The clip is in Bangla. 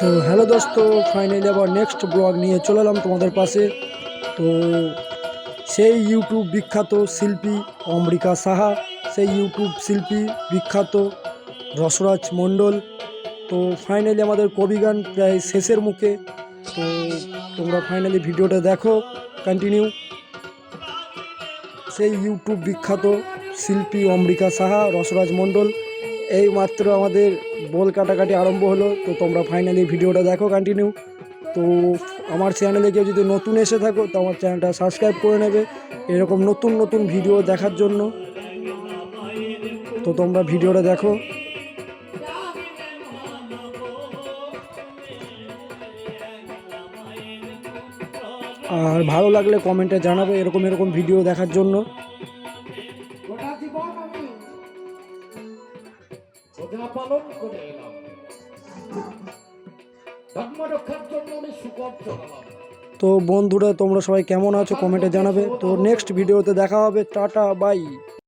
তো হ্যালো দোস্ত, ফাইনালি আবার নেক্সট ব্লগ নিয়ে চলে এলাম তোমাদের পাশে। তো সেই ইউটিউব বিখ্যাত শিল্পী অমৃকা সাহা, সেই ইউটিউব শিল্পী বিখ্যাত রসরাজ মণ্ডল। তো ফাইনালি আমাদের কবিগান প্রায় শেষের মুখে। তো তোমরা ফাইনালি ভিডিওটা দেখো কন্টিনিউ। সেই ইউটিউব বিখ্যাত শিল্পী অমৃকা সাহা, রসরাজ মণ্ডল, এই মাত্র আমাদের বল কাটাকাটি আরম্ভ হলো। তো তোমরা ফাইনালি ভিডিওটা দেখো কন্টিনিউ। তো আমার চ্যানেলে কেউ যদি নতুন এসে থাকো তো আমার চ্যানেলটা সাবস্ক্রাইব করে নেবে এরকম নতুন নতুন ভিডিও দেখার জন্য। তো তোমরা ভিডিওটা দেখো আর ভালো লাগলে কমেন্টে জানাবে এরকম এরকম ভিডিও দেখার জন্য। তো বন্ধুরা, তোমরা সবাই কেমন আছো কমেন্টে জানাবে। তো নেক্সট ভিডিওতে দেখা হবে। Tata bye.